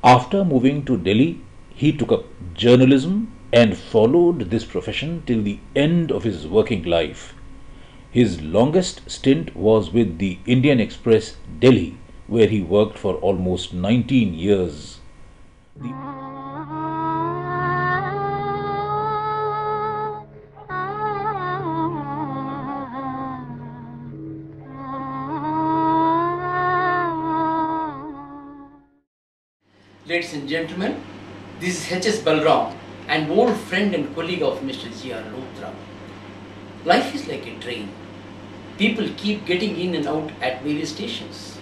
After moving to Delhi, he took up journalism and followed this profession till the end of his working life. His longest stint was with the Indian Express, Delhi, where he worked for almost 19 years. Ladies and gentlemen, this is H.S. Balram, an old friend and colleague of Mr. J.R. Luthra. Life is like a train. People keep getting in and out at various stations.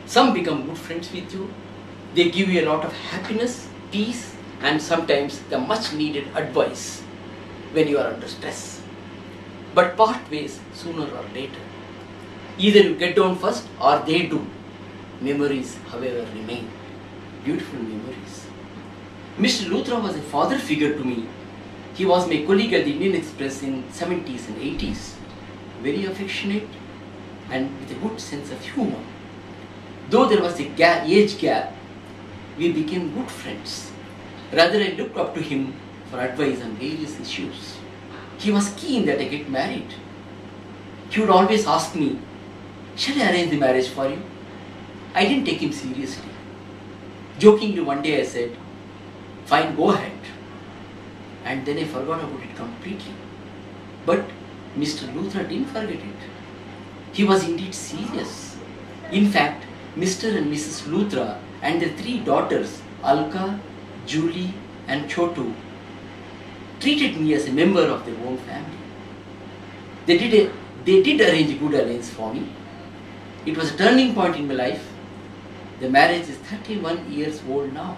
Some become good friends with you. They give you a lot of happiness, peace, and sometimes the much needed advice when you are under stress. But part ways sooner or later. Either you get down first or they do. Memories, however, remain. Beautiful memories. Mr. Luthra was a father figure to me. He was my colleague at the Indian Express in 70s and 80s. Very affectionate and with a good sense of humor. Though there was a age gap, we became good friends. Rather, I looked up to him for advice on various issues. He was keen that I get married. He would always ask me, "Shall I arrange the marriage for you?" I didn't take him seriously. Jokingly one day I said, "Fine, go ahead." And then I forgot about it completely. But Mr. Luthra didn't forget it. He was indeed serious. In fact, Mr. and Mrs. Luthra and their 3 daughters, Alka, Julie and Chotu, treated me as a member of their own family. They did arrange a good alliance for me. It was a turning point in my life. The marriage is 31 years old now.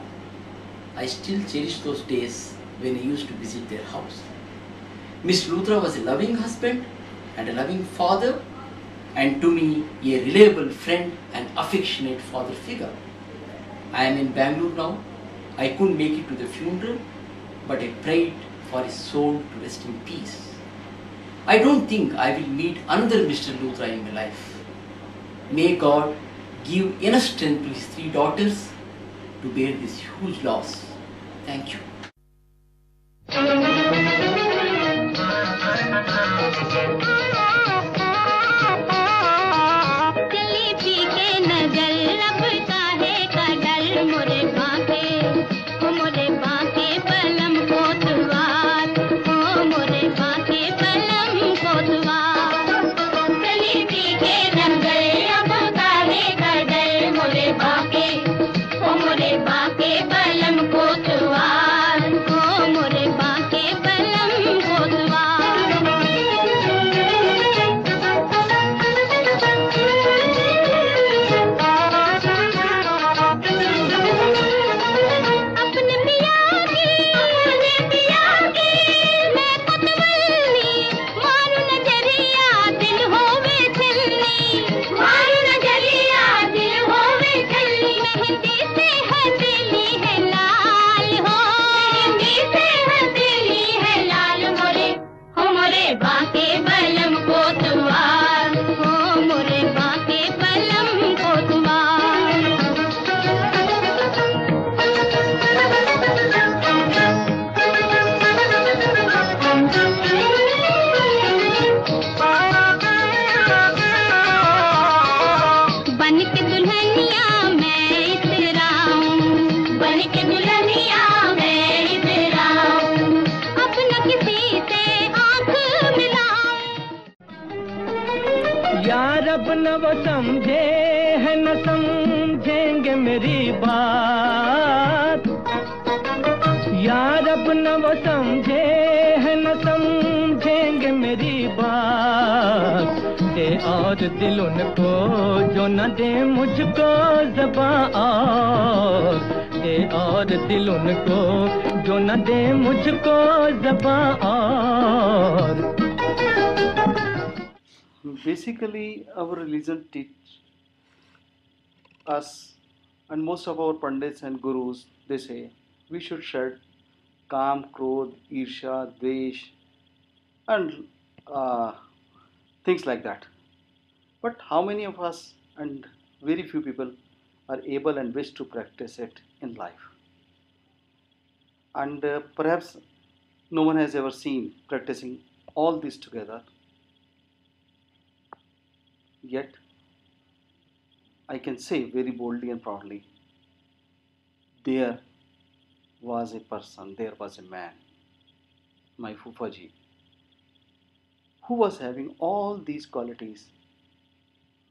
I still cherish those days when I used to visit their house. Mr. Luthra was a loving husband and a loving father, and to me a reliable friend and affectionate father figure. I am in Bangalore now. I couldn't make it to the funeral, but I prayed for his soul to rest in peace. I don't think I will meet another Mr. Luthra in my life. May God give enough strength to his 3 daughters to bear this huge loss. Thank you. अब न वो समझे है न समझेंगे मेरी बात, यार अब न वो समझे है न समझेंगे मेरी बात। दे और दिल उनको जो न दे मुझको ज़बां और, दे और दिल उनको जो न दे मुझको ज़बां और। Basically, our religion teach us, and most of our pandits and gurus, they say we should shed Kam, Krodh, Irsha, Dvesh, and things like that. But how many of us, and very few people, are able and wish to practice it in life. And perhaps no one has ever seen practicing all this together. Yet, I can say very boldly and proudly, there was a person, there was a man, my Fufaji, who was having all these qualities,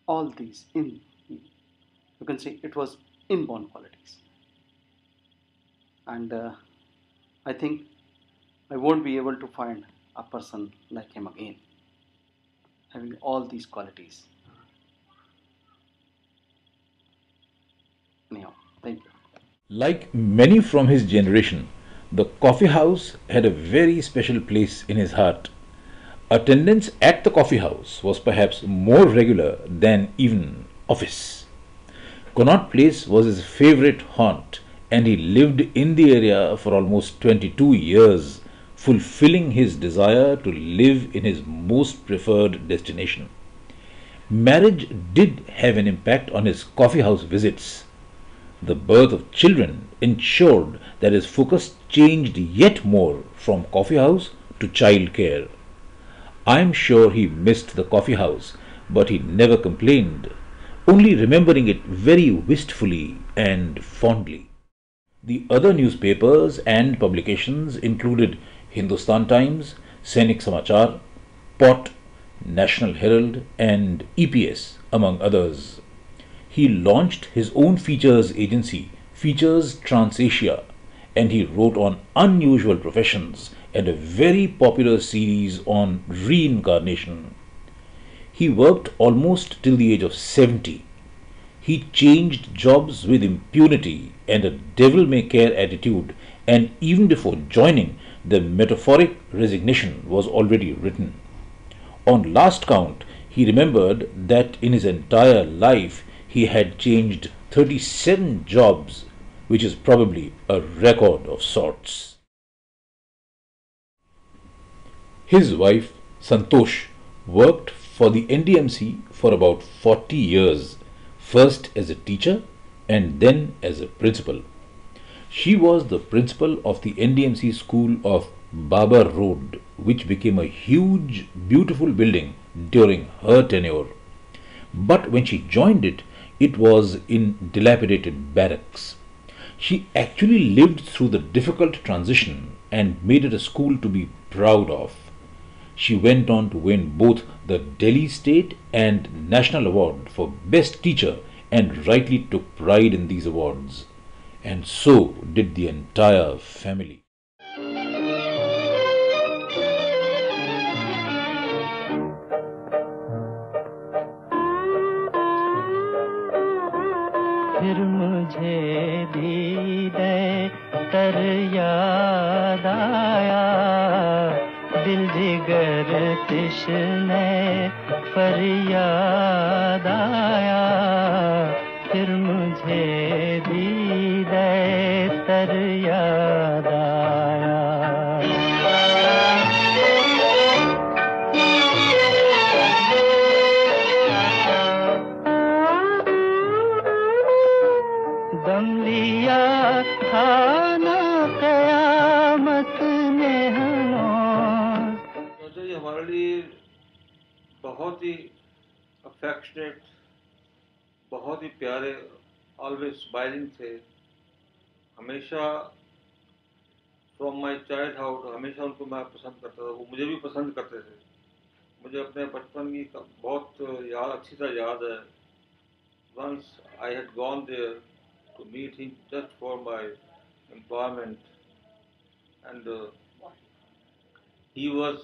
all these in, you can say it was inborn qualities. And I think I won't be able to find a person like him again, having all these qualities. Anyhow, thank you. Like many from his generation, the coffee house had a very special place in his heart. Attendance at the coffee house was perhaps more regular than even office. Connaught Place was his favorite haunt, and he lived in the area for almost 22 years, fulfilling his desire to live in his most preferred destination. Marriage did have an impact on his coffee house visits. The birth of children ensured that his focus changed yet more from coffee house to child care. I am sure he missed the coffee house, but he never complained, only remembering it very wistfully and fondly. The other newspapers and publications included Hindustan Times, Sainik Samachar, Pot, National Herald, and EPS, among others. He launched his own features agency, Features Transasia, and he wrote on unusual professions and a very popular series on reincarnation. He worked almost till the age of 70. He changed jobs with impunity and a devil-may-care attitude, and even before joining, the metaphoric resignation was already written. On last count, he remembered that in his entire life he had changed 37 jobs, which is probably a record of sorts. His wife, Santosh, worked for the NDMC for about 40 years, first as a teacher and then as a principal. She was the principal of the NDMC school of Babar Road, which became a huge, beautiful building during her tenure. But when she joined it, it was in dilapidated barracks. She actually lived through the difficult transition and made it a school to be proud of. She went on to win both the Delhi State and National Award for Best Teacher and rightly took pride in these awards. And so did the entire family. फिर मुझे दीदे तर याद आया, दिल जिगर तिश्ने फरियाद आया, फिर मुझे दीदे तर याद आया। दम लिया था ना क़यामत ने हमें। तो ये हमारे लिए बहुत ही अफेक्शनेट, बहुत ही प्यारे, ऑलवेज स्माइलिंग थे। हमेशा फ्रॉम माय चाइल्डहुड हमेशा उनको मैं पसंद करता था, वो मुझे भी पसंद करते थे। मुझे अपने बचपन की बहुत अच्छी तरह याद है। Once I had gone there to meet him just for my employment, and he was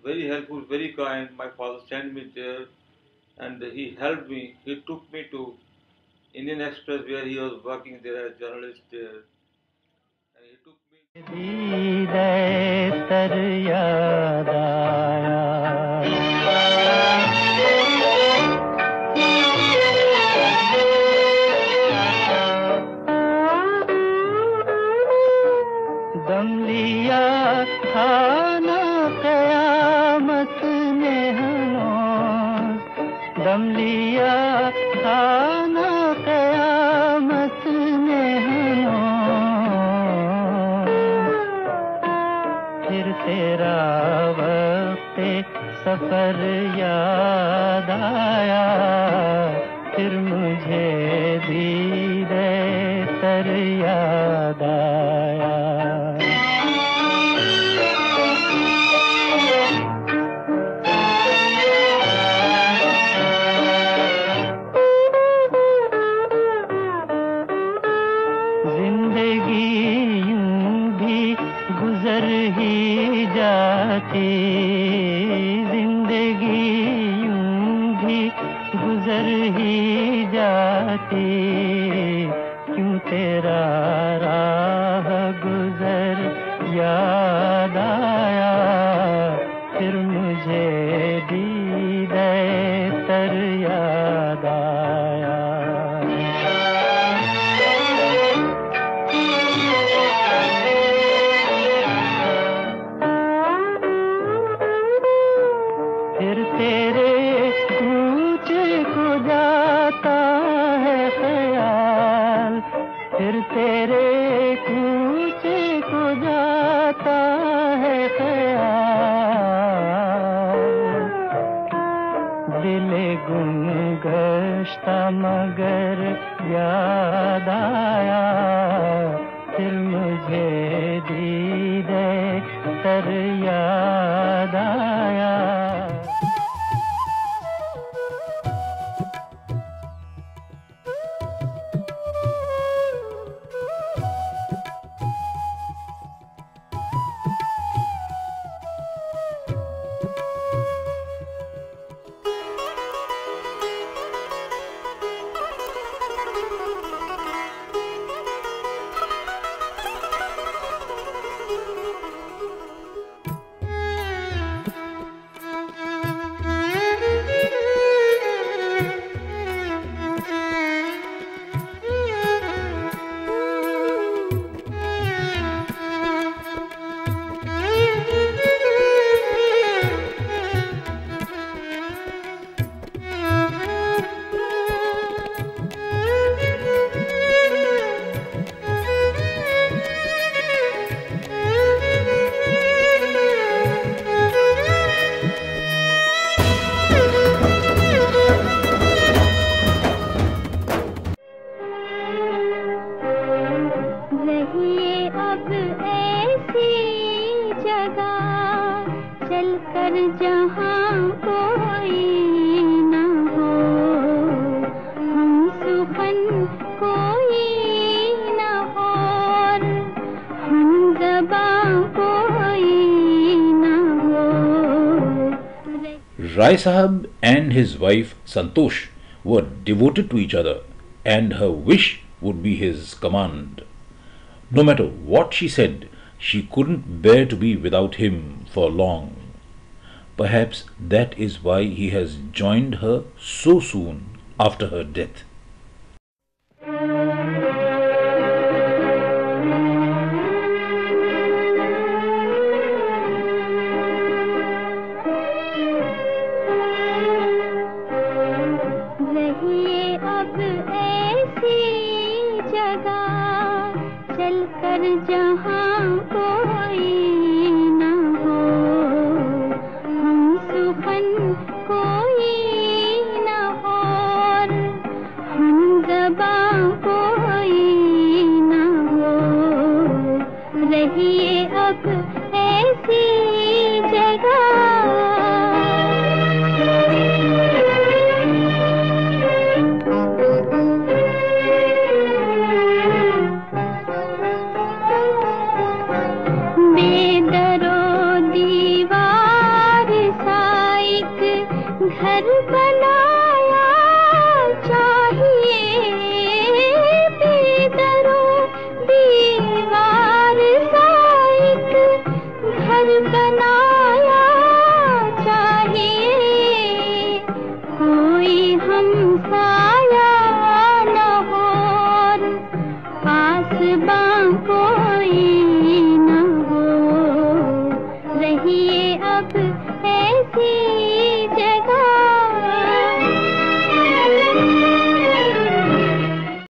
very helpful, very kind. My father sent me there and he helped me. He took me to Indian Express where he was working there as journalist there, and he took me. दम लिया था ना क़यामत ने हमें, दम लिया था ना क़यामत सफर याद आया, फिर मुझे दीदे तर याद आया। जिंदगी यूं भी गुजर ही जाती, जिंदगी यूं भी गुजर ही जाती, क्यों तेरा राह गुजर याद आया, फिर मुझे दीदे तर याद आया। फिर तेरे कूचे को जाता है ख्याल, फिर तेरे कूचे को जाता है ख्याल, दिले गुम गश्ता मगर याद आया, फिर मुझे दीदे तर याद आया। Rai Sahab and his wife Santosh were devoted to each other, and her wish would be his command. No matter what she said, she couldn't bear to be without him for long. Perhaps that is why he has joined her so soon after her death. रही